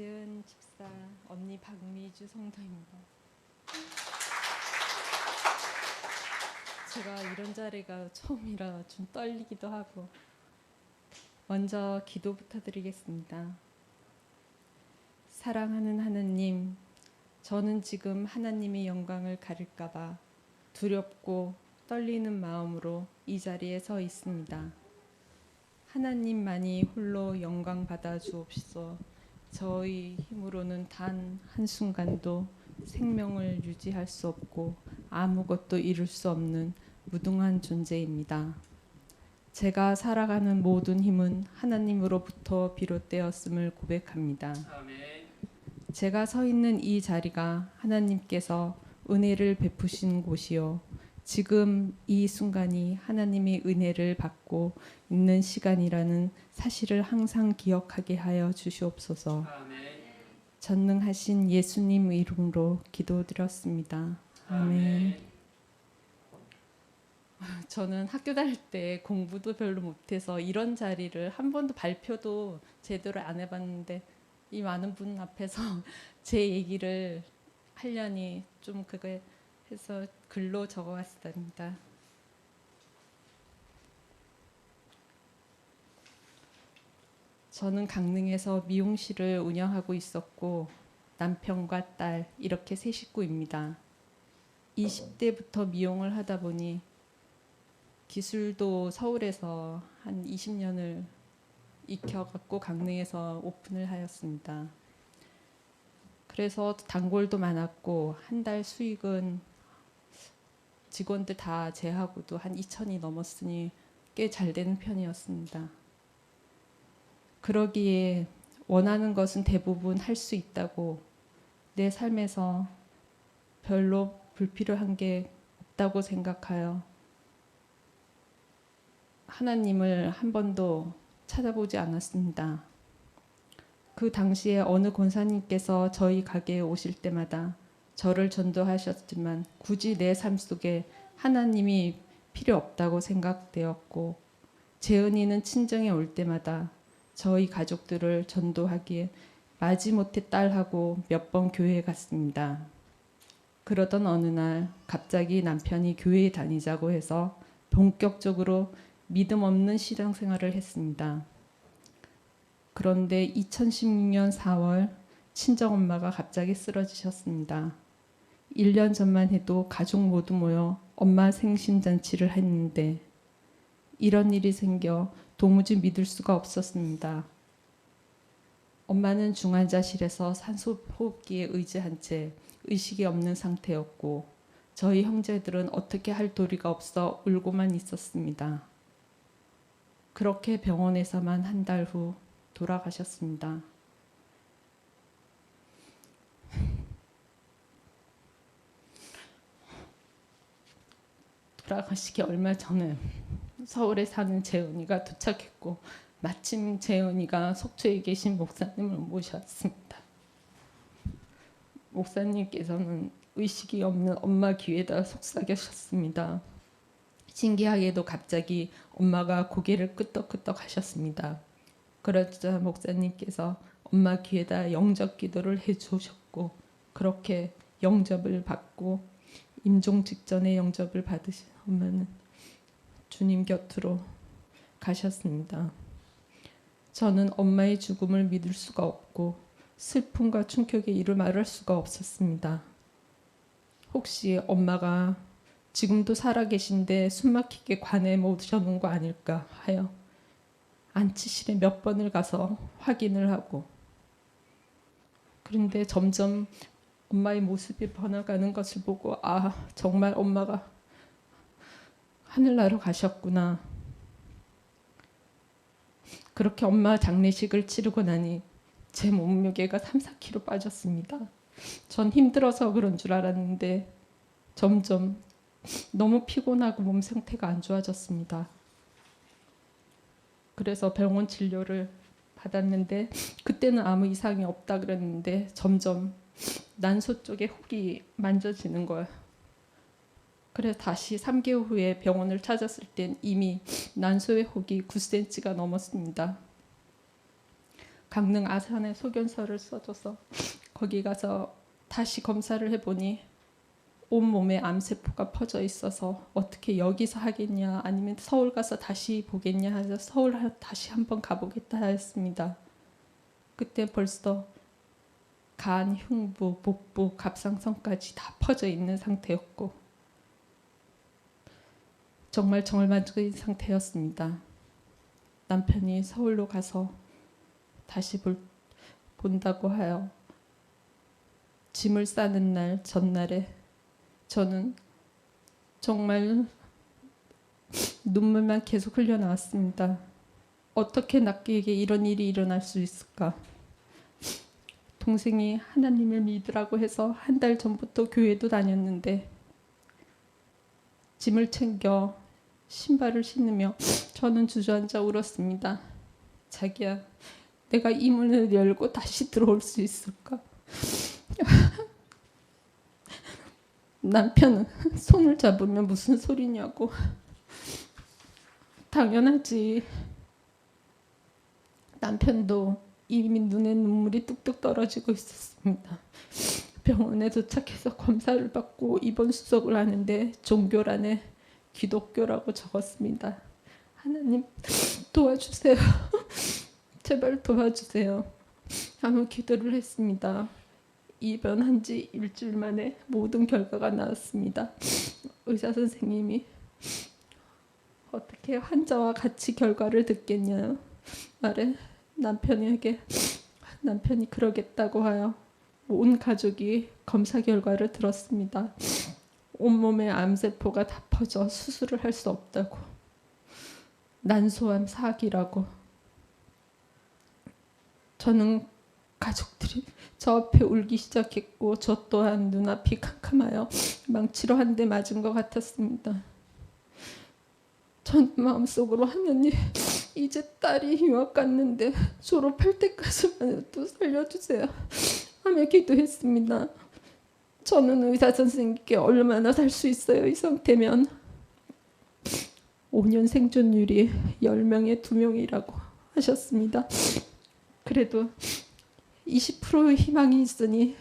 박지은 집사 언니 박미주 성도입니다. 제가 이런 자리가 처음이라 좀 떨리기도 하고 먼저 기도부터 드리겠습니다. 사랑하는 하나님, 저는 지금 하나님의 영광을 가릴까봐 두렵고 떨리는 마음으로 이 자리에 서 있습니다. 하나님만이 홀로 영광 받아 주옵소서. 저희 힘으로는 단 한순간도 생명을 유지할 수 없고 아무것도 이룰 수 없는 무능한 존재입니다. 제가 살아가는 모든 힘은 하나님으로부터 비롯되었음을 고백합니다. 아멘. 제가 서 있는 이 자리가 하나님께서 은혜를 베푸신 곳이요, 지금 이 순간이 하나님의 은혜를 받고 있는 시간이라는 사실을 항상 기억하게 하여 주시옵소서. 아멘. 전능하신 예수님 이름으로 기도드렸습니다. 아멘. 저는 학교 다닐 때 공부도 별로 못해서 이런 자리를 한 번도 발표도 제대로 안 해봤는데 이 많은 분 앞에서 제 얘기를 하려니 좀 그게 해서 글로 적어왔습니다. 저는 강릉에서 미용실을 운영하고 있었고 남편과 딸 이렇게 세 식구입니다. 20대부터 미용을 하다 보니 기술도 서울에서 한 20년을 익혀갖고 강릉에서 오픈을 하였습니다. 그래서 단골도 많았고 한 달 수익은 직원들 다 제하고도 한 2천이 넘었으니 꽤 잘 되는 편이었습니다. 그러기에 원하는 것은 대부분 할 수 있다고, 내 삶에서 별로 불필요한 게 없다고 생각하여 하나님을 한 번도 찾아보지 않았습니다. 그 당시에 어느 권사님께서 저희 가게에 오실 때마다 저를 전도하셨지만 굳이 내 삶 속에 하나님이 필요 없다고 생각되었고, 재은이는 친정에 올 때마다 저희 가족들을 전도하기에 마지못해 딸하고 몇 번 교회에 갔습니다. 그러던 어느 날 갑자기 남편이 교회에 다니자고 해서 본격적으로 믿음 없는 신앙생활을 했습니다. 그런데 2016년 4월 친정엄마가 갑자기 쓰러지셨습니다. 1년 전만 해도 가족 모두 모여 엄마 생신잔치를 했는데 이런 일이 생겨 도무지 믿을 수가 없었습니다. 엄마는 중환자실에서 산소호흡기에 의지한 채 의식이 없는 상태였고 저희 형제들은 어떻게 할 도리가 없어 울고만 있었습니다. 그렇게 병원에서만 한 달 후 돌아가셨습니다. 돌아가시기 얼마 전에 서울에 사는 재은이가 도착했고 마침 재은이가 속초에 계신 목사님을 모셨습니다. 목사님께서는 의식이 없는 엄마 귀에다 속삭이셨습니다. 신기하게도 갑자기 엄마가 고개를 끄덕끄덕 하셨습니다. 그러자 목사님께서 엄마 귀에다 영접 기도를 해주셨고 그렇게 영접을 받고 임종 직전에 영접을 받으신 엄마는 주님 곁으로 가셨습니다. 저는 엄마의 죽음을 믿을 수가 없고 슬픔과 충격에 이를 말할 수가 없었습니다. 혹시 엄마가 지금도 살아계신데 숨막히게 관에 모셔놓은 거 아닐까 하여 안치실에 몇 번을 가서 확인을 하고, 그런데 점점 엄마의 모습이 변화가는 것을 보고 정말 엄마가 하늘나라로 가셨구나. 그렇게 엄마 장례식을 치르고 나니 제 몸무게가 3-4kg 빠졌습니다. 전 힘들어서 그런 줄 알았는데 점점 너무 피곤하고 몸 상태가 안 좋아졌습니다. 그래서 병원 진료를 받았는데 그때는 아무 이상이 없다 그랬는데 점점 난소 쪽에 혹이 만져지는 거예요. 그래서 다시 3개월 후에 병원을 찾았을 땐 이미 난소의 혹이 9cm가 넘었습니다. 강릉 아산에 소견서를 써줘서 거기 가서 다시 검사를 해보니 온몸에 암세포가 퍼져 있어서 어떻게 여기서 하겠냐 아니면 서울 가서 다시 보겠냐 해서 서울 다시 한번 가보겠다 했습니다. 그때 벌써 간, 흉부, 복부, 갑상선까지 다 퍼져 있는 상태였고 정말 절망적인 상태였습니다. 남편이 서울로 가서 다시 본다고 하여 짐을 싸는 날 전날에 저는 정말 눈물만 계속 흘려나왔습니다. 어떻게 나에게 이런 일이 일어날 수 있을까? 동생이 하나님을 믿으라고 해서 한 달 전부터 교회도 다녔는데 짐을 챙겨 신발을 신으며 저는 주저앉아 울었습니다. 자기야, 내가 이 문을 열고 다시 들어올 수 있을까? 남편은 손을 잡으면 무슨 소리냐고. 당연하지. 남편도 이미 눈에 눈물이 뚝뚝 떨어지고 있었습니다. 병원에 도착해서 검사를 받고 입원 수속을 하는데 종교란에 기독교라고 적었습니다. 하나님 도와주세요. 제발 도와주세요. 아무 기도를 했습니다. 입원한 지 일주일 만에 모든 결과가 나왔습니다. 의사 선생님이 어떻게 환자와 같이 결과를 듣겠냐 말에 남편이 그러겠다고 하여 온 가족이 검사 결과를 들었습니다. 온몸에 암세포가 다 퍼져 수술을 할 수 없다고, 난소암 4기라고. 저는 가족들이 저 앞에 울기 시작했고 저 또한 눈앞이 캄캄하여 망치로 한 대 맞은 것 같았습니다. 전 마음속으로 하나님, 이제 딸이 유학 갔는데 졸업할 때까지만도 살려주세요 하며 기도했습니다. 저는 의사 선생님께 얼마나 살 수 있어요? 이 상태면 5년 생존율이 10명에 2명이라고 하셨습니다. 그래도 20%의 희망이 있으니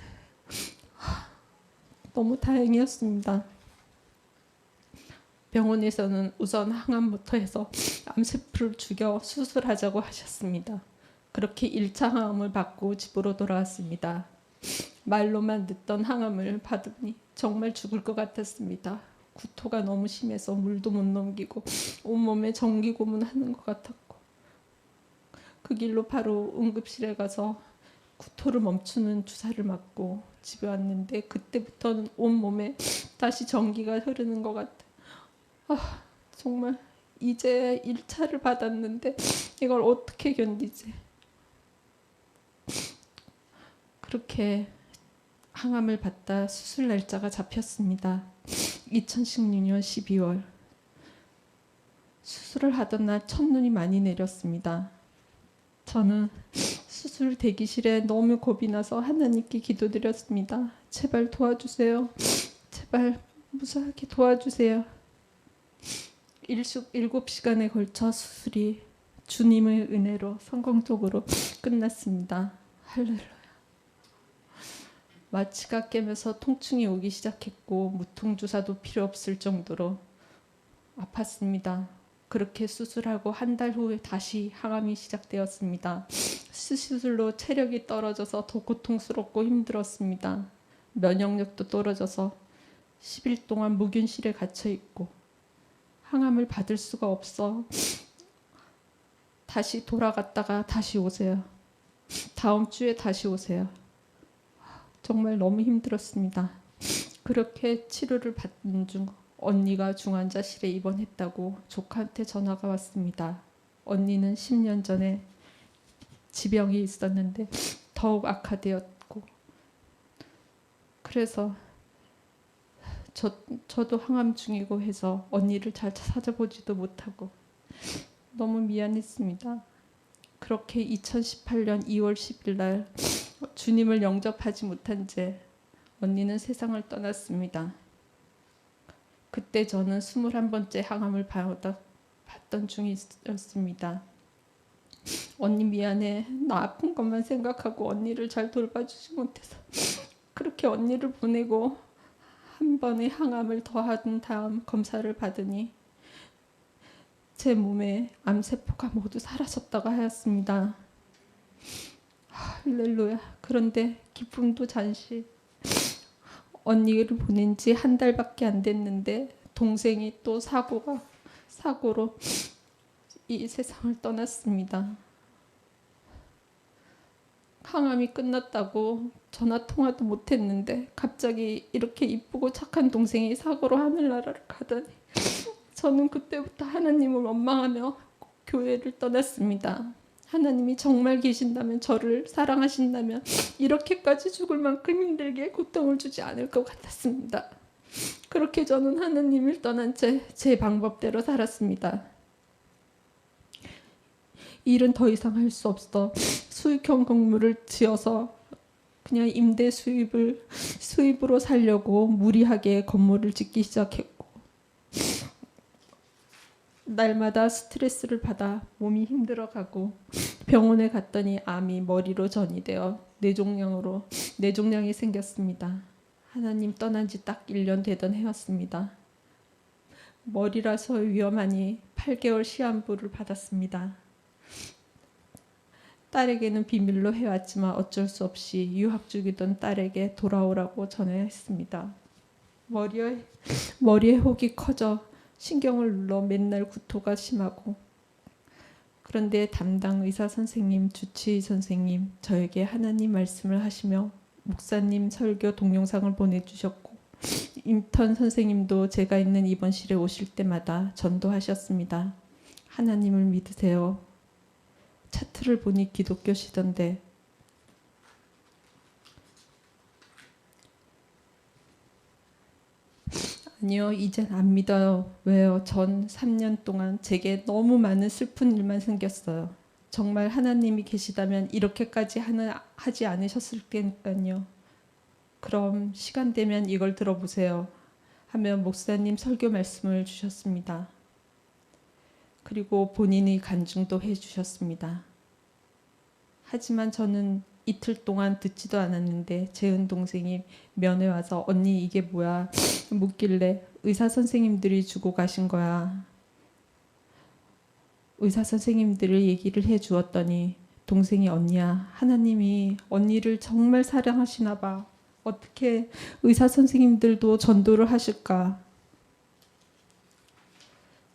너무 다행이었습니다. 병원에서는 우선 항암부터 해서 암세포를 죽여 수술하자고 하셨습니다. 그렇게 1차 항암을 받고 집으로 돌아왔습니다. 말로만 듣던 항암을 받으니 정말 죽을 것 같았습니다. 구토가 너무 심해서 물도 못 넘기고 온몸에 전기 고문하는 것 같았고, 그 길로 바로 응급실에 가서 구토를 멈추는 주사를 맞고 집에 왔는데 그때부터는 온몸에 다시 전기가 흐르는 것 같아요. 정말 이제 1차를 받았는데 이걸 어떻게 견디지? 그렇게 항암을 받다 수술 날짜가 잡혔습니다. 2016년 12월. 수술을 하던 날 첫눈이 많이 내렸습니다. 저는 수술 대기실에 너무 겁이 나서 하나님께 기도드렸습니다. 제발 도와주세요. 제발 무사하게 도와주세요. 7시간에 걸쳐 수술이 주님의 은혜로 성공적으로 끝났습니다. 할렐루야. 마취가 깨면서 통증이 오기 시작했고 무통주사도 필요 없을 정도로 아팠습니다. 그렇게 수술하고 한 달 후에 다시 항암이 시작되었습니다. 수술로 체력이 떨어져서 더 고통스럽고 힘들었습니다. 면역력도 떨어져서 10일 동안 무균실에 갇혀 있고 항암을 받을 수가 없어 다시 돌아갔다가 다시 오세요. 다음 주에 다시 오세요. 정말 너무 힘들었습니다. 그렇게 치료를 받는 중 언니가 중환자실에 입원했다고 조카한테 전화가 왔습니다. 언니는 10년 전에 지병이 있었는데 더욱 악화되었고, 그래서 저도 항암 중이고 해서 언니를 잘 찾아보지도 못하고 너무 미안했습니다. 그렇게 2018년 2월 10일 날 주님을 영접하지 못한 채 언니는 세상을 떠났습니다. 그때 저는 21번째 항암을 받던 중이었습니다. 언니 미안해. 나 아픈 것만 생각하고 언니를 잘 돌봐주지 못해서 그렇게 언니를 보내고 한 번의 항암을 더한 다음 검사를 받으니 제 몸에 암세포가 모두 사라졌다고 하였습니다. 할렐루야. 그런데 기쁨도 잠시. 언니를 보낸 지 한 달밖에 안 됐는데 동생이 또 사고로 이 세상을 떠났습니다. 항암이 끝났다고 전화 통화도 못했는데 갑자기 이렇게 이쁘고 착한 동생이 사고로 하늘나라를 가다니 저는 그때부터 하나님을 원망하며 교회를 떠났습니다. 하나님이 정말 계신다면, 저를 사랑하신다면 이렇게까지 죽을 만큼 힘들게 고통을 주지 않을 것 같았습니다. 그렇게 저는 하나님을 떠난 채 제 방법대로 살았습니다. 일은 더 이상 할 수 없어 수익형 건물을 지어서 그냥 임대 수입으로 살려고 무리하게 건물을 짓기 시작했고, 날마다 스트레스를 받아 몸이 힘들어가고 병원에 갔더니 암이 머리로 전이되어 뇌종양이 생겼습니다. 하나님 떠난 지 딱 1년 되던 해였습니다. 머리라서 위험하니 8개월 시한부를 받았습니다. 딸에게는 비밀로 해왔지만 어쩔 수 없이 유학 중이던 딸에게 돌아오라고 전화했습니다. 머리에 혹이 커져 신경을 눌러 맨날 구토가 심하고, 그런데 담당 의사 선생님, 주치의 선생님 저에게 하나님 말씀을 하시며 목사님 설교 동영상을 보내주셨고, 인턴 선생님도 제가 있는 입원실에 오실 때마다 전도하셨습니다. 하나님을 믿으세요. 차트를 보니 기독교시던데 아니요, 이젠 안 믿어요. 왜요? 전 3년 동안 제게 너무 많은 슬픈 일만 생겼어요. 정말 하나님이 계시다면 이렇게까지 하지 않으셨을 테니까요. 그럼 시간 되면 이걸 들어보세요 하며 목사님 설교 말씀을 주셨습니다. 그리고 본인이 간증도 해주셨습니다. 하지만 저는 이틀 동안 듣지도 않았는데 재은 동생이 면회 와서 언니 이게 뭐야 묻길래 의사 선생님들이 주고 가신 거야. 의사 선생님들을 얘기를 해주었더니 동생이 언니야, 하나님이 언니를 정말 사랑하시나 봐. 어떻게 의사 선생님들도 전도를 하실까.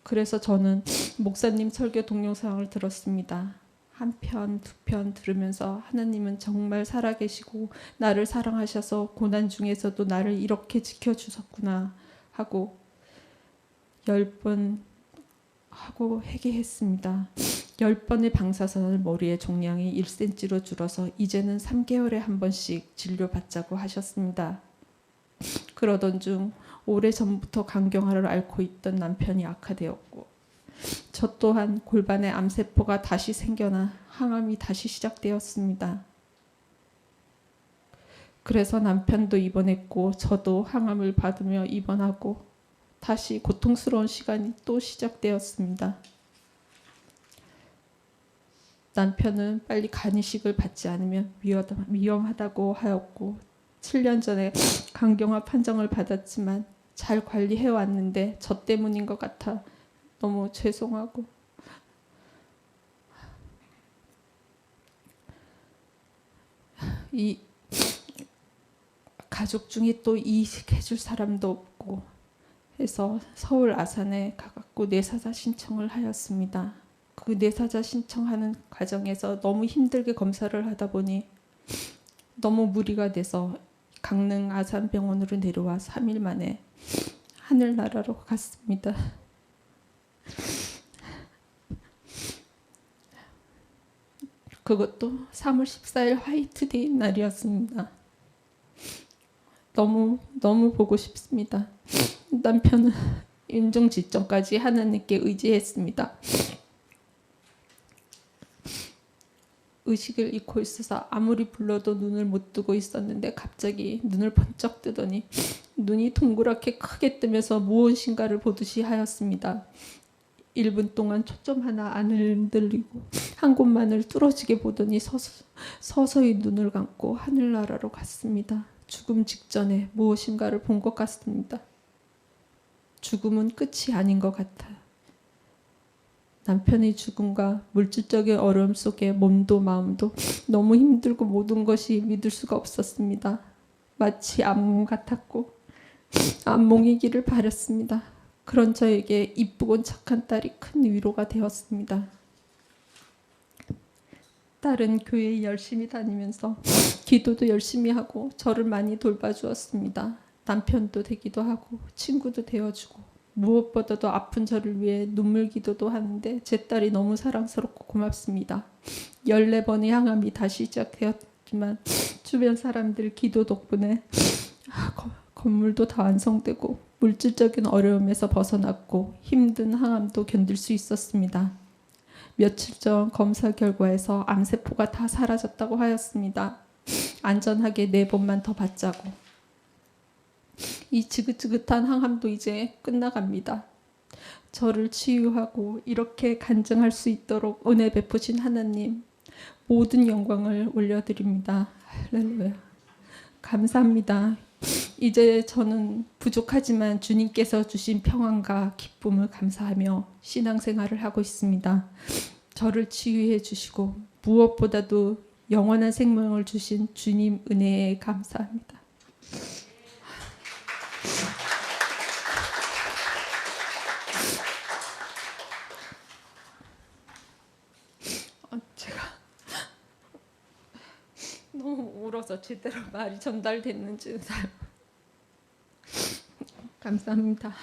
그래서 저는 목사님 설교 동영상을 들었습니다. 한 편, 두 편 들으면서 하나님은 정말 살아계시고 나를 사랑하셔서 고난 중에서도 나를 이렇게 지켜주셨구나 하고 10번 하고 회개했습니다. 10번의 방사선을 머리에 종양이 1cm로 줄어서 이제는 3개월에 한 번씩 진료받자고 하셨습니다. 그러던 중 오래전부터 간경화를 앓고 있던 남편이 악화되었고, 저 또한 골반에 암세포가 다시 생겨나 항암이 다시 시작되었습니다. 그래서 남편도 입원했고 저도 항암을 받으며 입원하고 다시 고통스러운 시간이 또 시작되었습니다. 남편은 빨리 간이식을 받지 않으면 위험하다고 하였고 7년 전에 간경화 판정을 받았지만 잘 관리해 왔는데 저 때문인 것 같아 너무 죄송하고, 이 가족 중에 또 이식해줄 사람도 없고 해서 서울 아산에 가갖고 뇌사자 신청을 하였습니다. 그 뇌사자 신청하는 과정에서 너무 힘들게 검사를 하다 보니 너무 무리가 돼서 강릉 아산병원으로 내려와 3일 만에 하늘나라로 갔습니다. 그것도 3월 14일 화이트데이 날이었습니다. 너무 보고 싶습니다. 남편은 임종 직전까지 하나님께 의지했습니다. 의식을 잃고 있어서 아무리 불러도 눈을 못 뜨고 있었는데 갑자기 눈을 번쩍 뜨더니 눈이 동그랗게 크게 뜨면서 무엇인가를 보듯이 하였습니다. 1분 동안 초점 하나 안 흔들리고 한 곳만을 뚫어지게 보더니 서서히 눈을 감고 하늘나라로 갔습니다. 죽음 직전에 무엇인가를 본 것 같습니다. 죽음은 끝이 아닌 것 같아요. 남편의 죽음과 물질적인 어려움 속에 몸도 마음도 너무 힘들고 모든 것이 믿을 수가 없었습니다. 마치 암몽 같았고 암몽이기를 바랬습니다. 그런 저에게 이쁘고 착한 딸이 큰 위로가 되었습니다. 딸은 교회에 열심히 다니면서 기도도 열심히 하고 저를 많이 돌봐주었습니다. 남편도 되기도 하고 친구도 되어주고 무엇보다도 아픈 저를 위해 눈물 기도도 하는데 제 딸이 너무 사랑스럽고 고맙습니다. 14번의 항암이 다시 시작되었지만 주변 사람들 기도 덕분에 건물도 다 완성되고 물질적인 어려움에서 벗어났고 힘든 항암도 견딜 수 있었습니다. 며칠 전 검사 결과에서 암세포가 다 사라졌다고 하였습니다. 안전하게 4번만 더 받자고. 이 지긋지긋한 항암도 이제 끝나갑니다. 저를 치유하고 이렇게 간증할 수 있도록 은혜 베푸신 하나님 모든 영광을 올려드립니다. 할렐루야. 감사합니다. 이제 저는 부족하지만 주님께서 주신 평안과 기쁨을 감사하며 신앙생활을 하고 있습니다. 저를 치유해 주시고 무엇보다도 영원한 생명을 주신 주님 은혜에 감사합니다. 제가 너무 울어서 제대로 말이 전달됐는지 감사합니다.